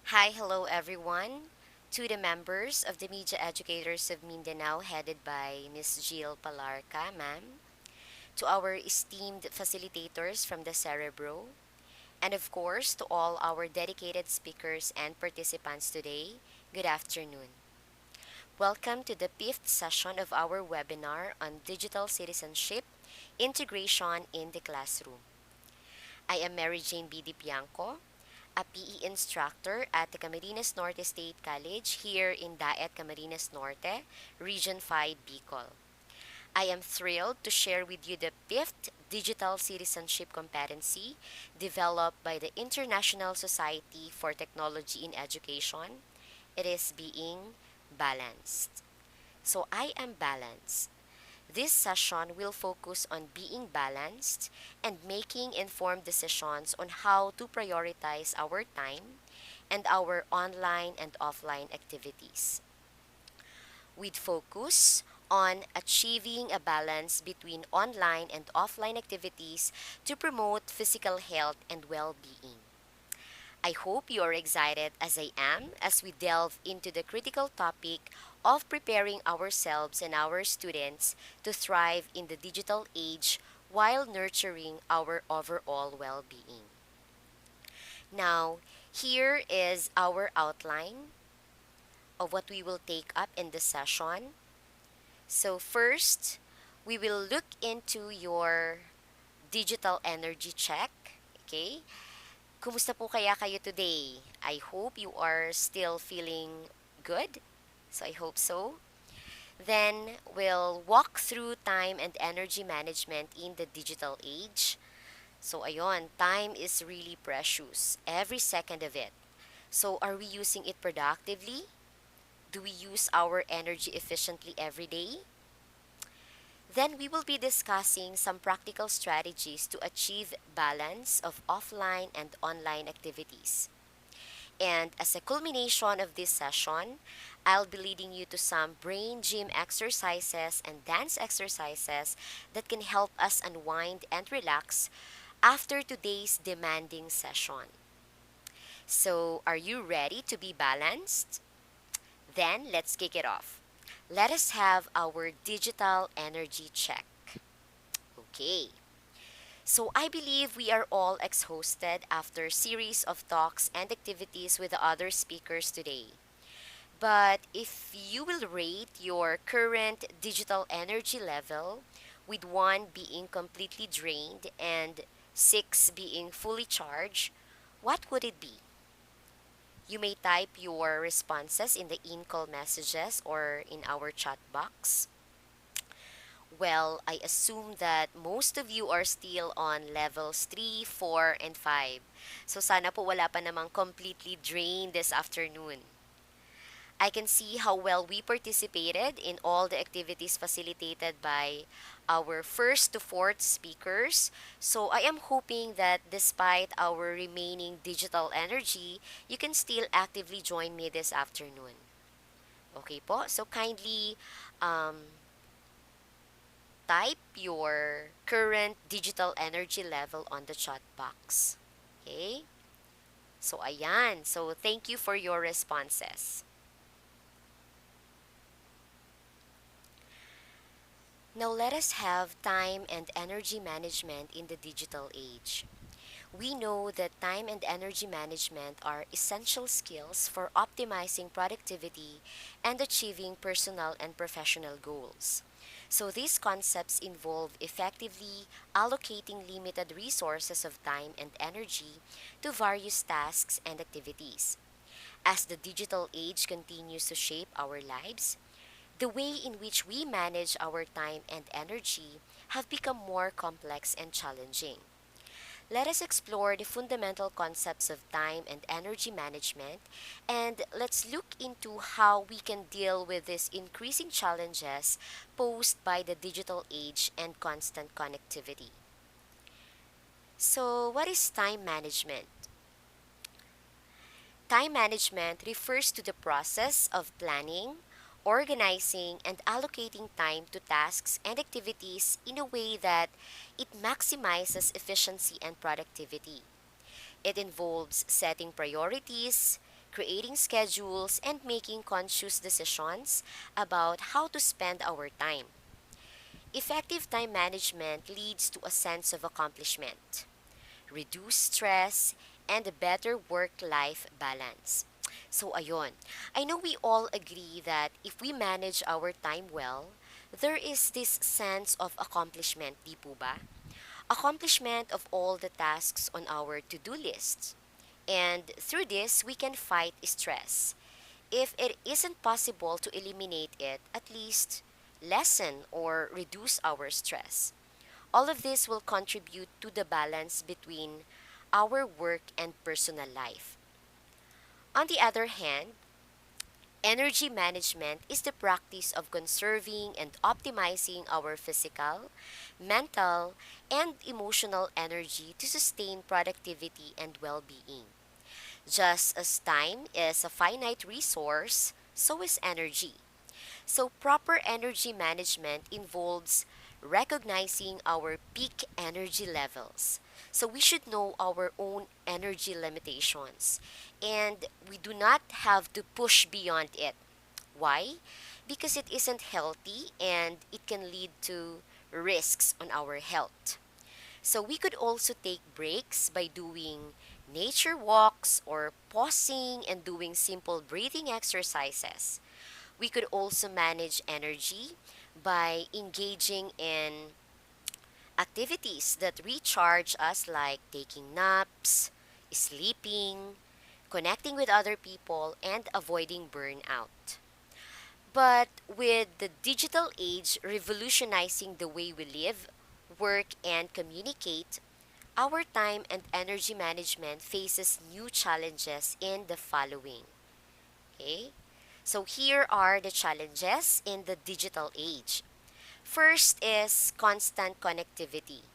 Hi, hello everyone. To the members of the Media Educators of Mindanao, headed by Ms. Jill Palarca, ma'am. To our esteemed facilitators from the Cerebro. And of course, to all our dedicated speakers and participants today, good afternoon. Welcome to the fifth session of our webinar on digital citizenship, integration in the classroom. I am Mary Jane B. Dypiangco, a PE instructor at the Camarines Norte State College here in Daet, Camarines Norte, Region 5, Bicol. I am thrilled to share with you the fifth digital citizenship competency developed by the International Society for Technology in Education. It is being balanced. So I am balanced. This session will focus on being balanced and making informed decisions on how to prioritize our time and our online and offline activities. With focus on achieving a balance between online and offline activities to promote physical health and well being. I hope you are excited as I am as we delve into the critical topic of preparing ourselves and our students to thrive in the digital age while nurturing our overall well being. Now, here is our outline of what we will take up in this session. So, first, we will look into your digital energy check. Okay? Kumusta po kaya kayo today? I hope you are still feeling good. So I hope so. Then we'll walk through time and energy management in the digital age. So ayon, time is really precious, every second of it. So are we using it productively? Do we use our energy efficiently every day? Then we will be discussing some practical strategies to achieve balance of offline and online activities. And as a culmination of this session, I'll be leading you to some brain gym exercises and dance exercises that can help us unwind and relax after today's demanding session. So, are you ready to be balanced? Then, let's kick it off. Let us have our digital energy check. Okay. So I believe we are all exhausted after a series of talks and activities with the other speakers today. But if you will rate your current digital energy level, with 1 being completely drained and 6 being fully charged, what would it be? You may type your responses in the in-call messages or in our chat box. Well, I assume that most of you are still on levels 3, 4, and 5. So sana po wala pa namang completely drained this afternoon. I can see how well we participated in all the activities facilitated by our first to fourth speakers. So I am hoping that despite our remaining digital energy, you can still actively join me this afternoon. Okay po? So kindly type your current digital energy level on the chat box. Okay? So ayan. So thank you for your responses. Now let us have time and energy management in the digital age. We know that time and energy management are essential skills for optimizing productivity and achieving personal and professional goals. So these concepts involve effectively allocating limited resources of time and energy to various tasks and activities. As the digital age continues to shape our lives, the way in which we manage our time and energy have become more complex and challenging. Let us explore the fundamental concepts of time and energy management, and let's look into how we can deal with these increasing challenges posed by the digital age and constant connectivity. So, what is time management? Time management refers to the process of planning, organizing, and allocating time to tasks and activities in a way that it maximizes efficiency and productivity. It involves setting priorities, creating schedules, and making conscious decisions about how to spend our time. Effective time management leads to a sense of accomplishment, reduced stress, and a better work-life balance. So ayun, I know we all agree that if we manage our time well, there is this sense of accomplishment, di po ba? Accomplishment of all the tasks on our to-do list. And through this, we can fight stress. If it isn't possible to eliminate it, at least lessen or reduce our stress. All of this will contribute to the balance between our work and personal life. On the other hand, energy management is the practice of conserving and optimizing our physical, mental, and emotional energy to sustain productivity and well being. Just as time is a finite resource, so is energy. So, proper energy management involves recognizing our peak energy levels. So, we should know our own energy limitations and we do not have to push beyond it. Why? Because it isn't healthy and it can lead to risks on our health. So, we could also take breaks by doing nature walks or pausing and doing simple breathing exercises. We could also manage energy by engaging in activities that recharge us, like taking naps, sleeping, connecting with other people, and avoiding burnout. But with the digital age revolutionizing the way we live, work, and communicate, our time and energy management faces new challenges in the following. Okay? So here are the challenges in the digital age. First is constant connectivity.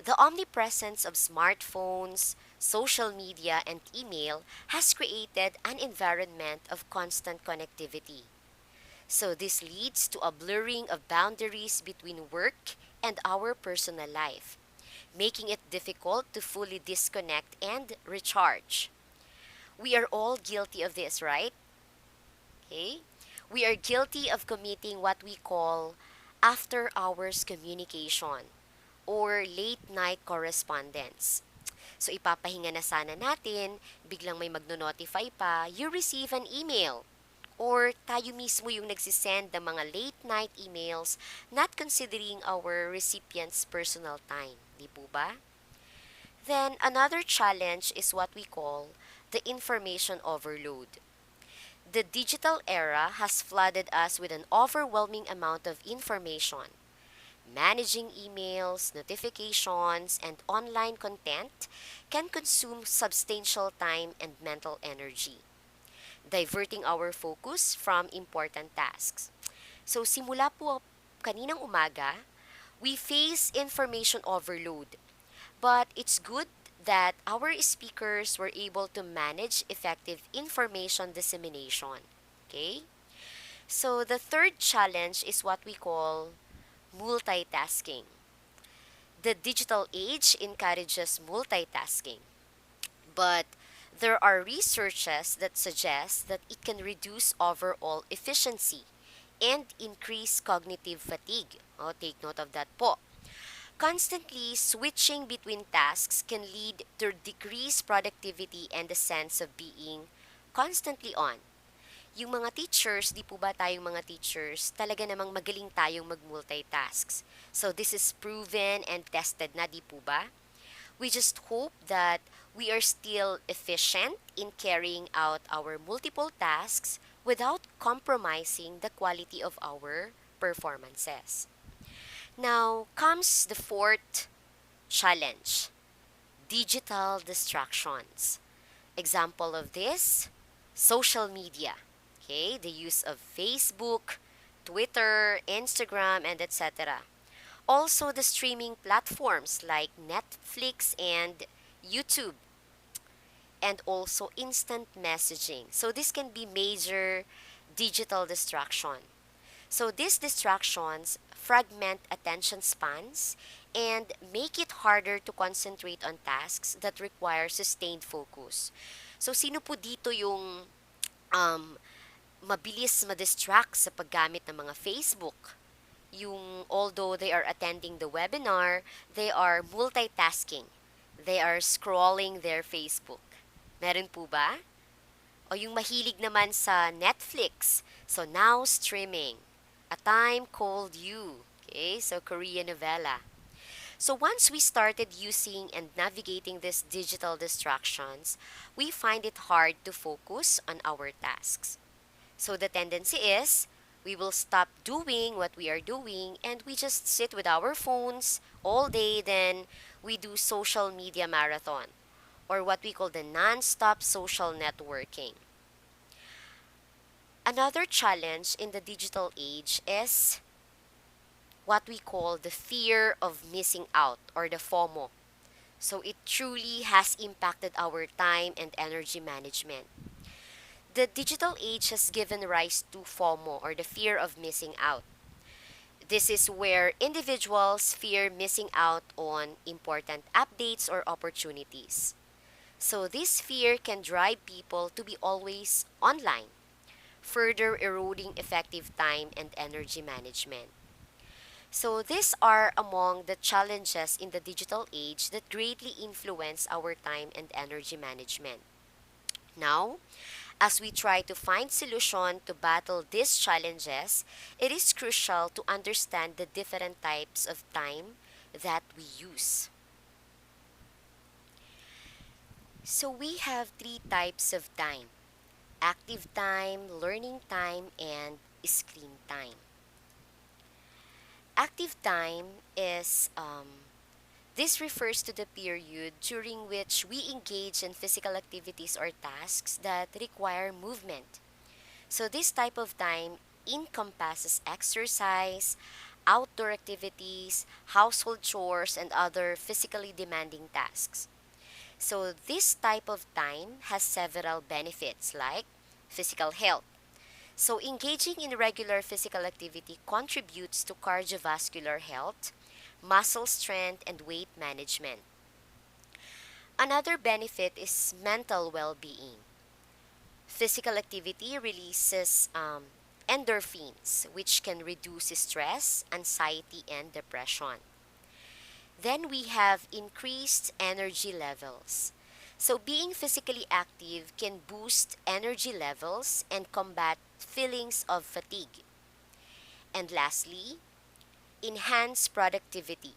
The omnipresence of smartphones, social media, and email has created an environment of constant connectivity. So this leads to a blurring of boundaries between work and our personal life, making it difficult to fully disconnect and recharge. We are all guilty of this, right? Okay? We are guilty of committing what we call after hours communication or late night correspondence. So ipapahinga na sana natin, biglang may magno-notify pa, you receive an email. Or tayo mismo yung nagsisend ng mga late night emails not considering our recipient's personal time. Di po ba? Then another challenge is what we call the information overload. The digital era has flooded us with an overwhelming amount of information. Managing emails, notifications, and online content can consume substantial time and mental energy, diverting our focus from important tasks. So simula po kaninang umaga, we face information overload. But it's good that our speakers were able to manage effective information dissemination. Okay? So the third challenge is what we call multitasking. The digital age encourages multitasking, but there are researches that suggest that it can reduce overall efficiency and increase cognitive fatigue. Oh, take note of that po. Constantly switching between tasks can lead to decreased productivity and a sense of being constantly on. Yung mga teachers, di po ba tayong mga teachers, talaga namang magaling tayong mag-multitasks. So this is proven and tested na, di po ba? We just hope that we are still efficient in carrying out our multiple tasks without compromising the quality of our performances. Now comes the fourth challenge, digital distractions. Example of this, social media. Okay, the use of Facebook, Twitter, Instagram, and etc. Also the streaming platforms like Netflix and YouTube, and also instant messaging. So this can be major digital distraction. So these distractions fragment attention spans and make it harder to concentrate on tasks that require sustained focus. So sino po dito yung um, mabilis ma-distract sa paggamit ng mga Facebook? Yung although they are attending the webinar, they are multitasking. They are scrolling their Facebook. Meron po ba? O yung mahilig naman sa Netflix. So now streaming. A Time Called You. Okay, so Korean novela. So once we started using and navigating these digital distractions, we find it hard to focus on our tasks. So the tendency is we will stop doing what we are doing and we just sit with our phones all day, then we do social media marathon or what we call the non-stop social networking. Another challenge in the digital age is what we call the fear of missing out or the FOMO. So it truly has impacted our time and energy management. The digital age has given rise to FOMO or the fear of missing out. This is where individuals fear missing out on important updates or opportunities. So this fear can drive people to be always online, further eroding effective time and energy management. So these are among the challenges in the digital age that greatly influence our time and energy management. Now, as we try to find solution to battle these challenges, it is crucial to understand the different types of time that we use. So we have three types of time: active time, learning time, and screen time. Active time is this refers to the period during which we engage in physical activities or tasks that require movement. So this type of time encompasses exercise, outdoor activities, household chores, and other physically demanding tasks. So this type of time has several benefits like physical health. So engaging in regular physical activity contributes to cardiovascular health, muscle strength, and weight management. Another benefit is mental well-being. Physical activity releases endorphins, which can reduce stress, anxiety, and depression. Then we have increased energy levels. So, being physically active can boost energy levels and combat feelings of fatigue. And lastly, enhance productivity.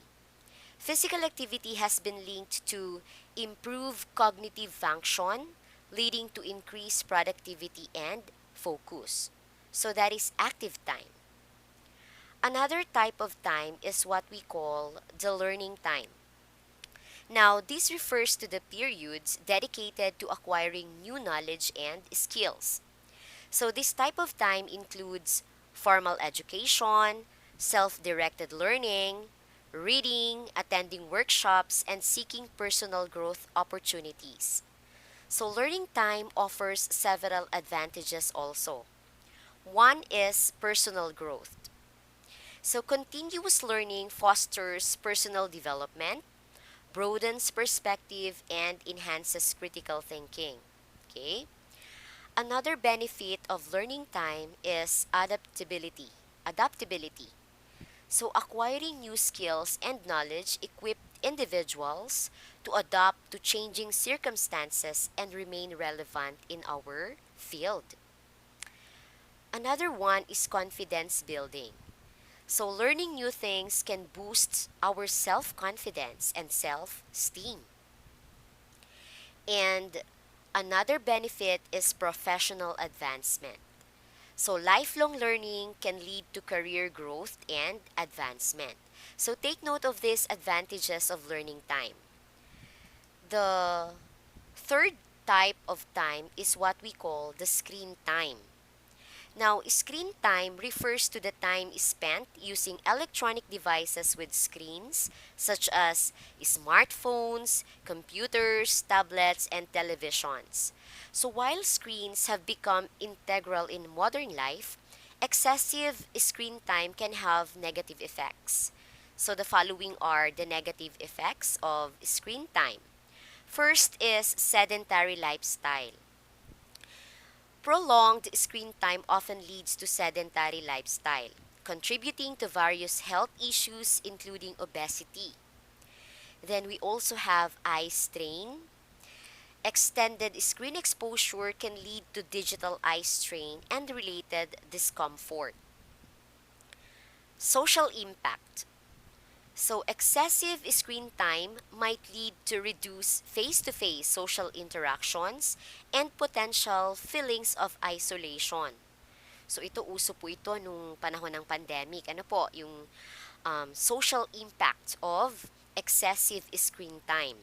Physical activity has been linked to improve cognitive function, leading to increased productivity and focus. So that is active time. Another type of time is what we call the learning time. Now, this refers to the periods dedicated to acquiring new knowledge and skills. So, this type of time includes formal education, self directed learning, reading, attending workshops, and seeking personal growth opportunities. So, learning time offers several advantages also. One is personal growth. So, continuous learning fosters personal development, broadens perspective, and enhances critical thinking. Okay? Another benefit of learning time is adaptability. Adaptability. So, acquiring new skills and knowledge equip individuals to adapt to changing circumstances and remain relevant in our field. Another one is confidence building. So, learning new things can boost our self confidence and self esteem. And another benefit is professional advancement. So, lifelong learning can lead to career growth and advancement. So, take note of these advantages of learning time. The third type of time is what we call the screen time. Now, screen time refers to the time spent using electronic devices with screens such as smartphones, computers, tablets, and televisions. So, while screens have become integral in modern life, Excessive screen time can have negative effects. So the following are the negative effects of screen time. First is sedentary lifestyle. Prolonged screen time often leads to sedentary lifestyle, contributing to various health issues including obesity. Then we also have eye strain. Extended screen exposure can lead to digital eye strain and related discomfort. Social impact. So, excessive screen time might lead to reduced face to face social interactions and potential feelings of isolation. So, ito uso po ito nung panahon ng pandemic. Ano po, yung social impact of excessive screen time.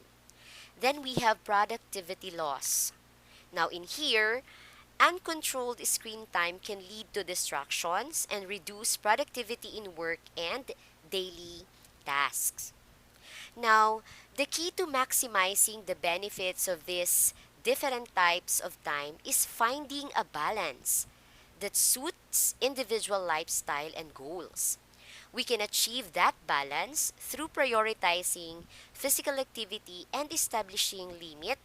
Then we have productivity loss. Now, in here, uncontrolled screen time can lead to distractions and reduce productivity in work and daily tasks. Now, the key to maximizing the benefits of these different types of time is finding a balance that suits individual lifestyle and goals. We can achieve that balance through prioritizing physical activity and establishing limit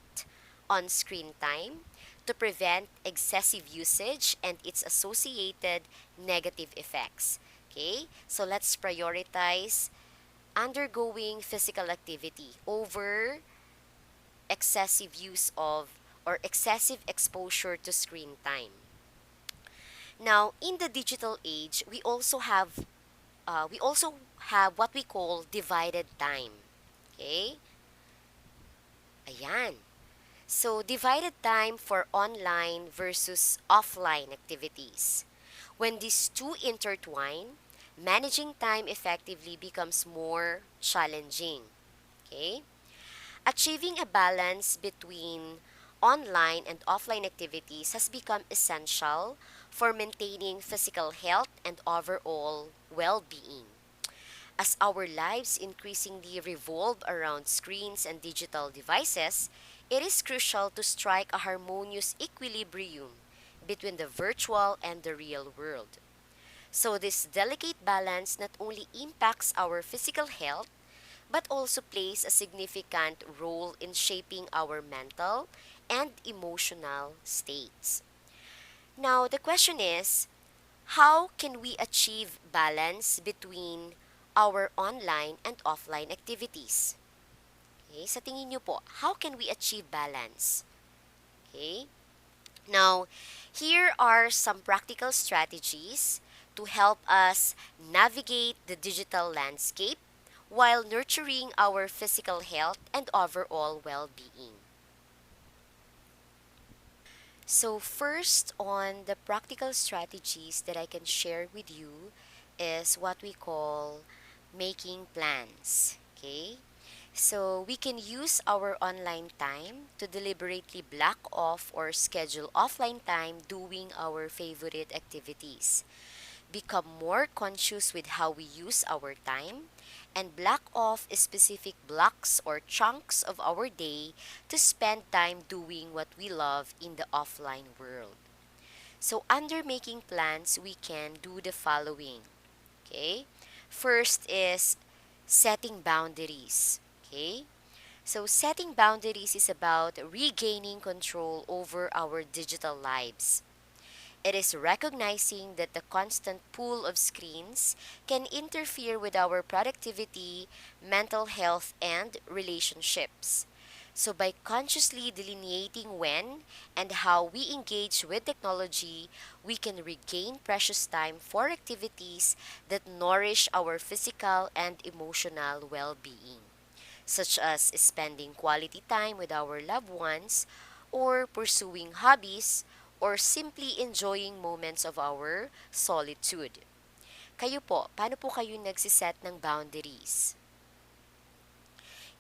on screen time to prevent excessive usage and its associated negative effects. Okay? So let's prioritize undergoing physical activity over excessive use of or excessive exposure to screen time. Now, in the digital age, we also have what we call divided time. Okay? Ayan. So, divided time for online versus offline activities. When these two intertwine, managing time effectively becomes more challenging. Okay? Achieving a balance between online and offline activities has become essential for maintaining physical health and overall well being. As our lives increasingly revolve around screens and digital devices, it is crucial to strike a harmonious equilibrium between the virtual and the real world. So, this delicate balance not only impacts our physical health but also plays a significant role in shaping our mental and emotional states. Now, the question is, how can we achieve balance between our online and offline activities? Okay, sa tingin nyo po, how can we achieve balance? Okay? Now, here are some practical strategies to help us navigate the digital landscape while nurturing our physical health and overall well being. So, first, on the practical strategies that I can share with you is what we call making plans. Okay? So, we can use our online time to deliberately block off or schedule offline time doing our favorite activities. Become more conscious with how we use our time, and block off specific blocks or chunks of our day to spend time doing what we love in the offline world. So, under making plans, we can do the following. Okay? First is setting boundaries. Okay? So, setting boundaries is about regaining control over our digital lives. It is recognizing that the constant pool of screens can interfere with our productivity, mental health, and relationships. So, by consciously delineating when and how we engage with technology, we can regain precious time for activities that nourish our physical and emotional well being, such as spending quality time with our loved ones, or pursuing hobbies, or simply enjoying moments of our solitude. Kayo po, paano po kayo nagsiset ng boundaries?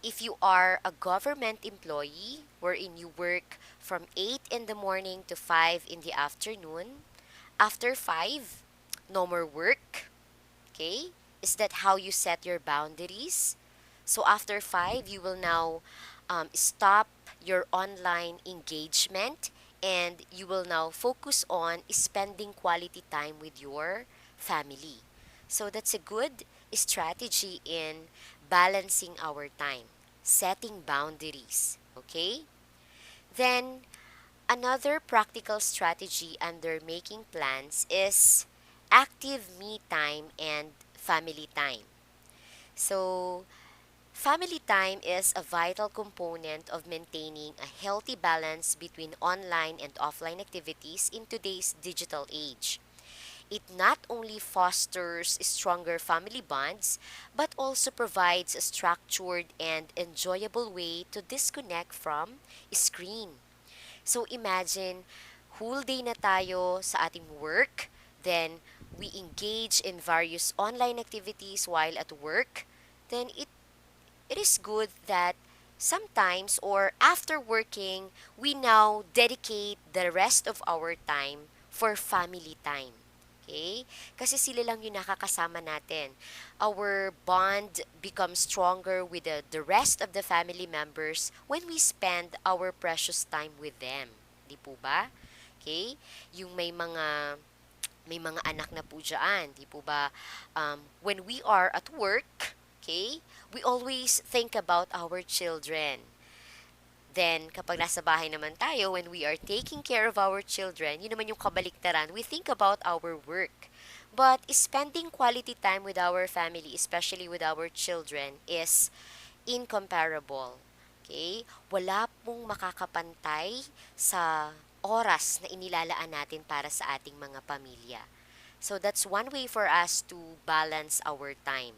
If you are a government employee wherein you work from 8 in the morning to 5 in the afternoon, after 5, no more work. Okay? Is that how you set your boundaries? So after 5, you will now stop your online engagement and you will now focus on spending quality time with your family. So that's a good strategy in balancing our time, setting boundaries. Okay? Then, another practical strategy under making plans is active me time and family time. So, family time is a vital component of maintaining a healthy balance between online and offline activities in today's digital age. It not only fosters stronger family bonds, but also provides a structured and enjoyable way to disconnect from screen. So imagine, whole day na tayo sa ating work, then we engage in various online activities while at work, then it is good that sometimes or after working, we now dedicate the rest of our time for family time. Okay? Kasi sila lang yung nakakasama natin. Our bond becomes stronger with the rest of the family members when we spend our precious time with them. Di po ba? Okay? Yung may mga anak na po dyan, di po ba? When we are at work, okay, we always think about our children. Then, kapag nasa bahay naman tayo, when we are taking care of our children, yun naman yung kabaliktaran, we think about our work. But spending quality time with our family, especially with our children, is incomparable. Okay? Wala pong makakapantay sa oras na inilalaan natin para sa ating mga pamilya. So that's one way for us to balance our time.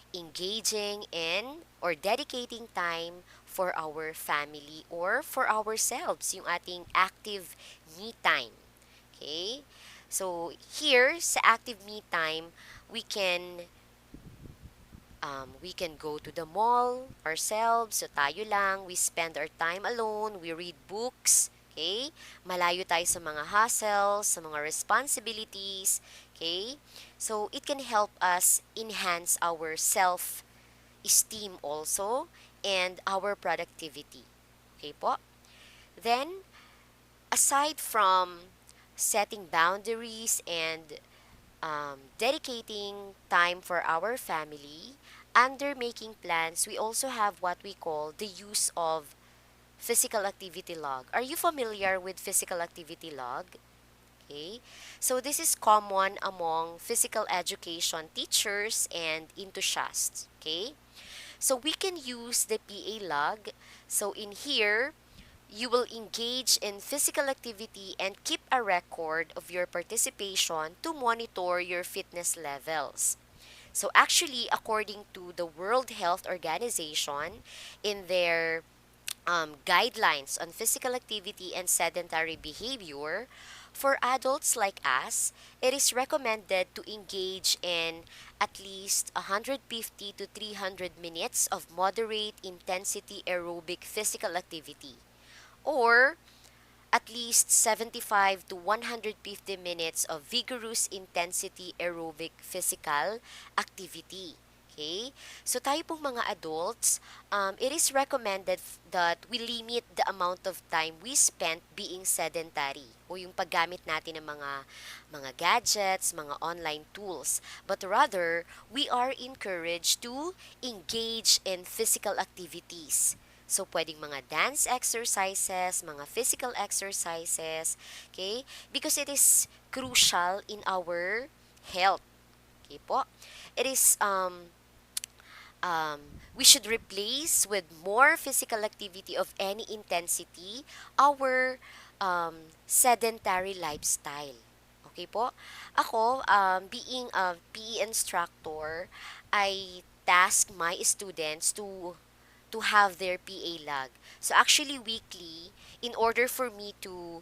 Engaging in or dedicating time for our family or for ourselves, yung ating active me time. Okay? So here sa active me time, we can we can go to the mall ourselves, so tayo lang, we spend our time alone, we read books, okay? Malayo tayo sa mga hassles, sa mga responsibilities, okay? So, it can help us enhance our self-esteem also and our productivity. Okay po? Then, aside from setting boundaries and dedicating time for our family, under making plans, we also have what we call the use of physical activity log. Are you familiar with physical activity log? Okay. So this is common among physical education teachers and enthusiasts. Okay. So we can use the PA log. So in here, you will engage in physical activity and keep a record of your participation to monitor your fitness levels. So actually, according to the World Health Organization, in their guidelines on physical activity and sedentary behavior, for adults like us, it is recommended to engage in at least 150 to 300 minutes of moderate intensity aerobic physical activity, or at least 75 to 150 minutes of vigorous intensity aerobic physical activity. Okay? So tayo pong mga adults, it is recommended that we limit the amount of time we spent being sedentary o yung paggamit natin ng mga gadgets, mga online tools. But rather, we are encouraged to engage in physical activities. So, pwedeng mga dance exercises, mga physical exercises, okay? Because it is crucial in our health. Okay po? It is, we should replace with more physical activity of any intensity our sedentary lifestyle. Okay po? Ako, being a PE instructor, I task my students to have their PA log. So actually weekly, in order for me to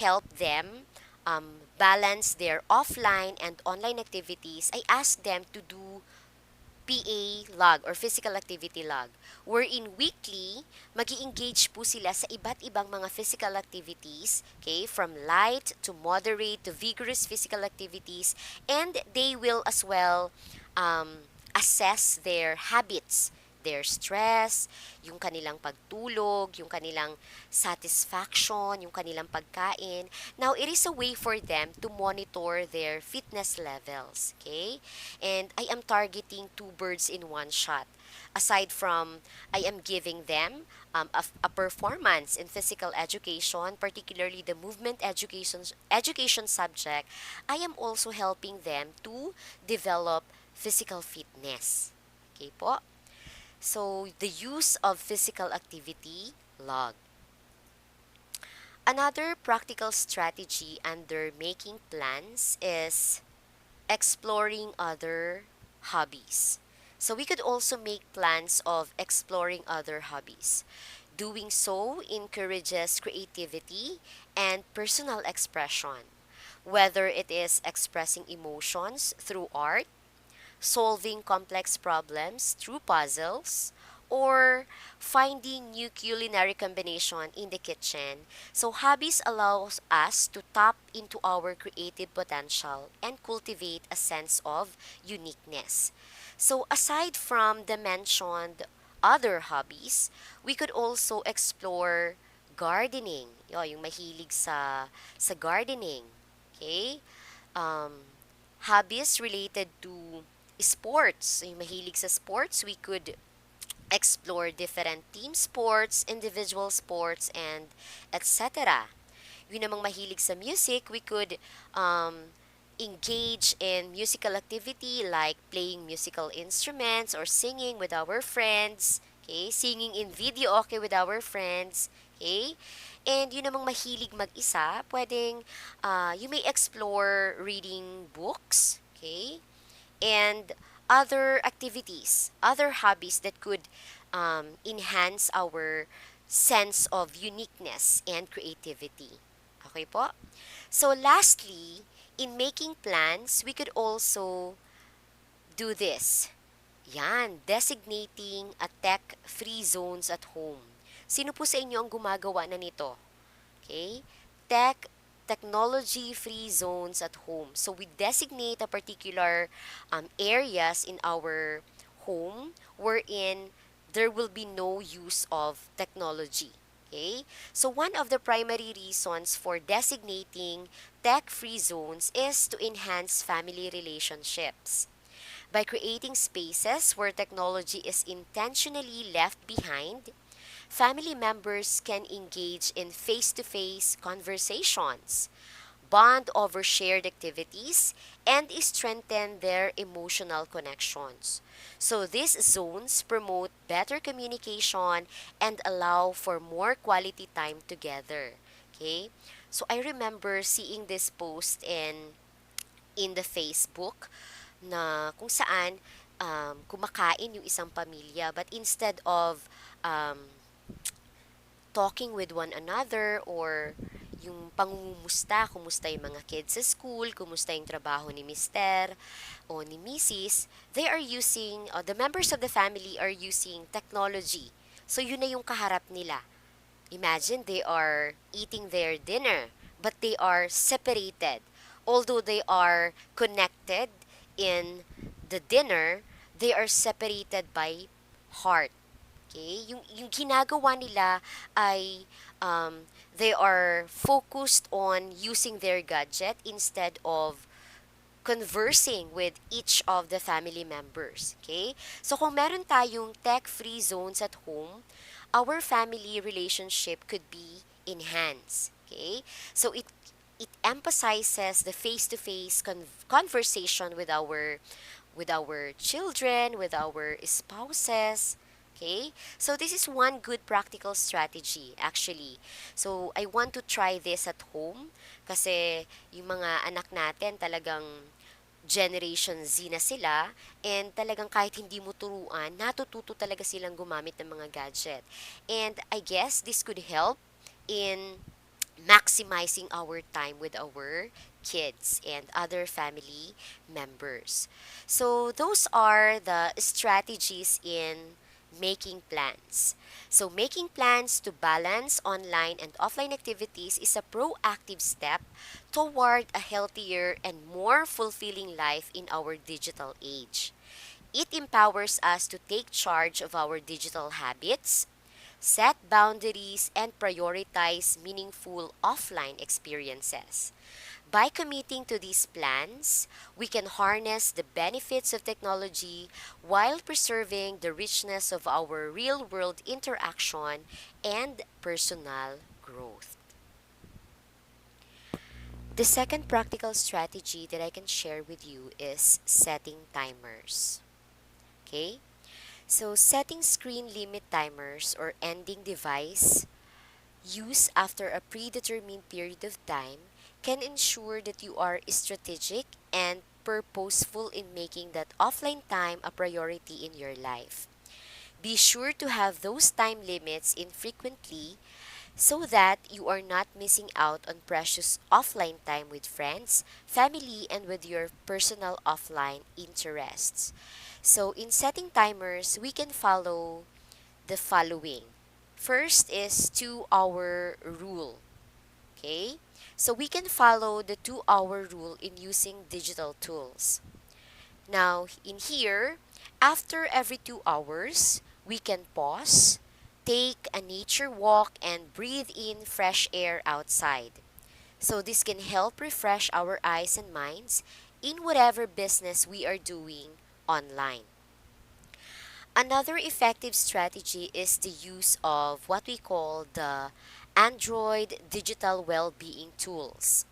help them balance their offline and online activities, I ask them to do PA log or physical activity log. Wherein weekly, magi-engage po sila sa iba't ibang mga physical activities, okay, from light to moderate to vigorous physical activities, and they will as well assess their habits, their stress, yung kanilang pagtulog, yung kanilang satisfaction, yung kanilang pagkain. Now, it is a way for them to monitor their fitness levels, okay? And I am targeting two birds in one shot. Aside from I am giving them a performance in physical education, particularly the movement education subject, I am also helping them to develop physical fitness. Okay po? So, the use of physical activity log. Another practical strategy under making plans is exploring other hobbies. So we could also make plans of exploring other hobbies. Doing so encourages creativity and personal expression, whether it is expressing emotions through art, solving complex problems through puzzles, or finding new culinary combination in the kitchen. So hobbies allows us to tap into our creative potential and cultivate a sense of uniqueness. So aside from the mentioned other hobbies, we could also explore gardening. Yung mahilig sa gardening. Okay? Um, Hobbies related to sports. Yung mahilig sa sports, we could explore different team sports, individual sports, and etc. Yun namang mahilig sa music, we could engage in musical activity like playing musical instruments or singing with our friends. Okay? Singing in video okay with our friends. Okay? And yun namang mahilig mag-isa, pwedeng you may explore reading books. Okay? And other activities, other hobbies that could enhance our sense of uniqueness and creativity. Okay po? So lastly, in making plans, we could also do this. Yan, designating a tech-free zones at home. Sino po sa inyo ang gumagawa na nito? Okay? Technology-free zones at home. So we designate a particular areas in our home wherein there will be no use of technology. Okay? So one of the primary reasons for designating tech-free zones is to enhance family relationships. By creating spaces where technology is intentionally left behind, family members can engage in face to face conversations, bond over shared activities, and strengthen their emotional connections. So, these zones promote better communication and allow for more quality time together. Okay? So, I remember seeing this post in the Facebook na kung saan kumakain yung isang pamilya but instead of um, talking with one another or yung pangungumusta, kumusta yung mga kids sa school, kumusta yung trabaho ni Mister o ni Mrs., they are using, the members of the family are using technology. So yun na yung kaharap nila. Imagine they are eating their dinner, but they are separated. Although they are connected in the dinner, they are separated by heart. Okay? Yung ginagawa nila ay they are focused on using their gadget instead of conversing with each of the family members. Okay? So kung meron tayong tech-free zones at home, our family relationship could be enhanced. Okay? So it emphasizes the face-to-face conversation with our children, with our spouses. Okay? So this is one good practical strategy actually. So I want to try this at home kasi yung mga anak natin talagang Generation Z na sila and talagang kahit hindi mo turuan, natututo talaga silang gumamit ng mga gadget. And I guess this could help in maximizing our time with our kids and other family members. So, those are the strategies in making plans. So, making plans to balance online and offline activities is a proactive step toward a healthier and more fulfilling life in our digital age. It empowers us to take charge of our digital habits, set boundaries, and prioritize meaningful offline experiences. By committing to these plans, we can harness the benefits of technology while preserving the richness of our real world interaction and personal growth. The second practical strategy that I can share with you is setting timers. Okay? So, setting screen limit timers or ending device use after a predetermined period of time can ensure that you are strategic and purposeful in making that offline time a priority in your life. Be sure to have those time limits in frequently so that you are not missing out on precious offline time with friends, family, and with your personal offline interests. So, in setting timers, we can follow the following. First is 2 hour rule. Okay? So we can follow the 2 hour rule in using digital tools. Now, in here, after every 2 hours, we can pause, take a nature walk, and breathe in fresh air outside. So, this can help refresh our eyes and minds in whatever business we are doing online. Another effective strategy is the use of what we call the Android digital well-being tools.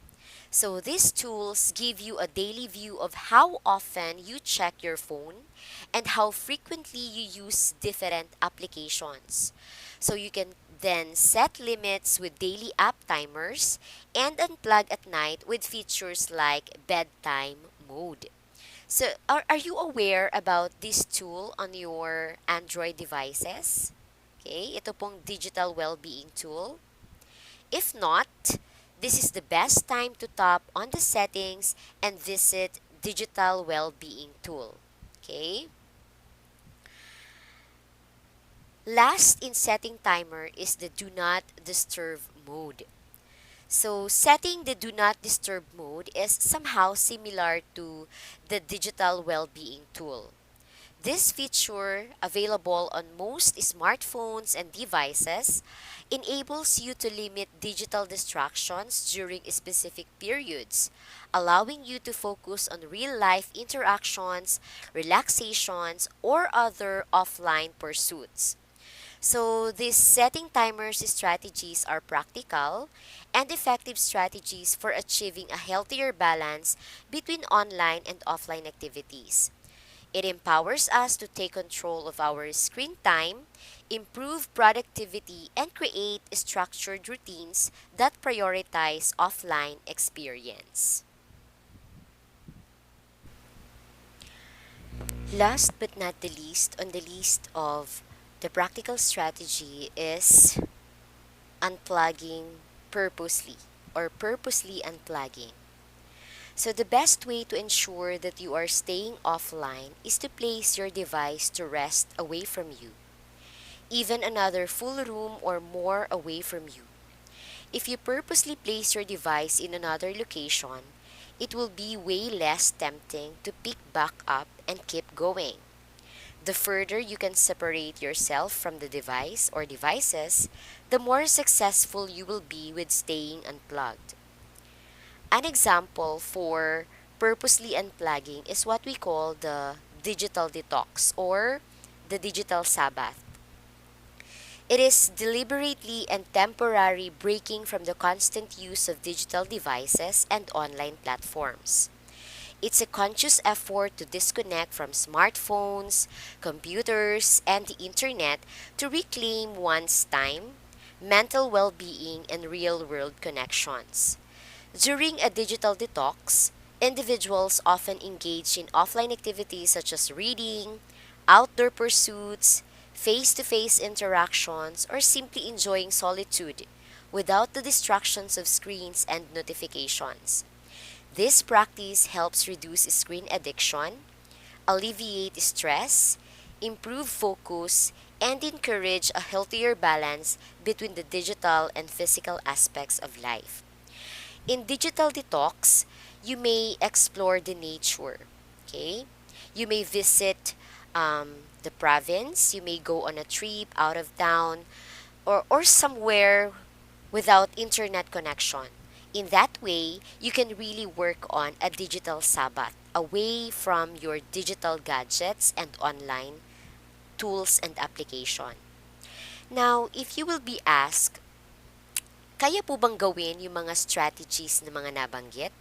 So these tools give you a daily view of how often you check your phone and how frequently you use different applications. So you can then set limits with daily app timers and unplug at night with features like bedtime mode. So, are you aware about this tool on your Android devices? Okay, ito pong digital well-being tool. If not, this is the best time to tap on the settings and visit digital well-being tool. Okay? Last in setting timer is the do not disturb mode. So, setting the do not disturb mode is somehow similar to the digital well-being tool. This feature, available on most smartphones and devices, enables you to limit digital distractions during specific periods, allowing you to focus on real life interactions, relaxations, or other offline pursuits. So, these setting timers strategies are practical and effective strategies for achieving a healthier balance between online and offline activities. It empowers us to take control of our screen time, improve productivity, and create structured routines that prioritize offline experience. Last but not the least on the list of the practical strategy is unplugging purposely or purposely unplugging. So, the best way to ensure that you are staying offline is to place your device to rest away from you, even another full room or more away from you. If you purposely place your device in another location, it will be way less tempting to pick back up and keep going. The further you can separate yourself from the device or devices, the more successful you will be with staying unplugged. An example for purposely unplugging is what we call the digital detox or the digital Sabbath. It is deliberately and temporary breaking from the constant use of digital devices and online platforms. It's a conscious effort to disconnect from smartphones, computers, and the internet to reclaim one's time, mental well being, and real world connections. During a digital detox, individuals often engage in offline activities such as reading, outdoor pursuits, face to face interactions, or simply enjoying solitude without the distractions of screens and notifications. This practice helps reduce screen addiction, alleviate stress, improve focus, and encourage a healthier balance between the digital and physical aspects of life. In digital detox, you may explore the nature. Okay? You may visit the province. You may go on a trip out of town or somewhere without internet connection. In that way, you can really work on a digital Sabbath away from your digital gadgets and online tools and application. Now, if you will be asked, kaya po bang gawin yung mga strategies na mga nabanggit?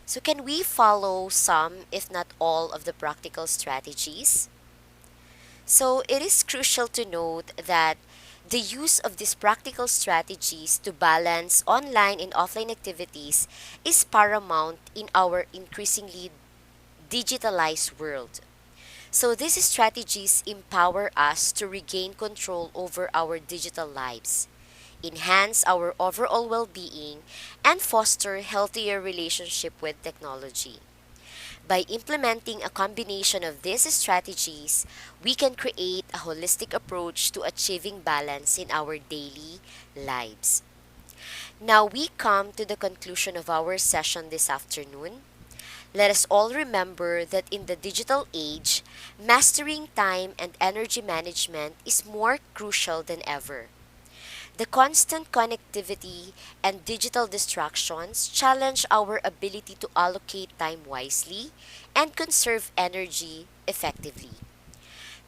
So can we follow some, if not all, of the practical strategies? So it is crucial to note that the use of these practical strategies to balance online and offline activities is paramount in our increasingly digitalized world. So these strategies empower us to regain control over our digital lives, enhance our overall well-being, and foster healthier relationship with technology. By implementing a combination of these strategies, we can create a holistic approach to achieving balance in our daily lives. Now we come to the conclusion of our session this afternoon. Let us all remember that in the digital age, mastering time and energy management is more crucial than ever. The constant connectivity and digital distractions challenge our ability to allocate time wisely and conserve energy effectively.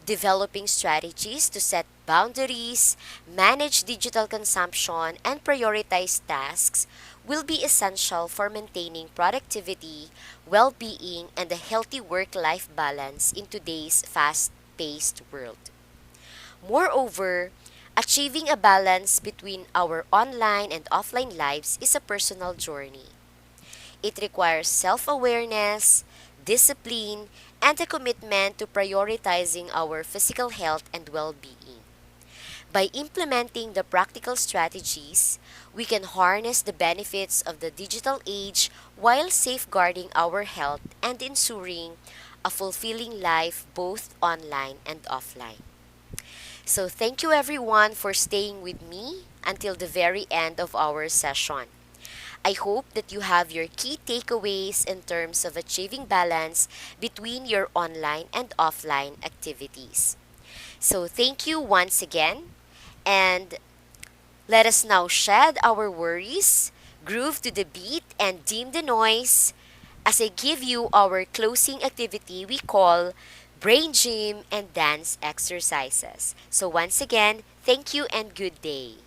Developing strategies to set boundaries, manage digital consumption, and prioritize tasks will be essential for maintaining productivity, well being, and a healthy work life balance in today's fast paced world. Moreover, achieving a balance between our online and offline lives is a personal journey. It requires self awareness, discipline, and a commitment to prioritizing our physical health and well being. By implementing the practical strategies, we can harness the benefits of the digital age while safeguarding our health and ensuring a fulfilling life both online and offline. So, thank you everyone for staying with me until the very end of our session. I hope that you have your key takeaways in terms of achieving balance between your online and offline activities. So, thank you once again, and let us now shed our worries, groove to the beat, and dim the noise as I give you our closing activity we call Brain Gym and Dance Exercises. So, once again, thank you and good day.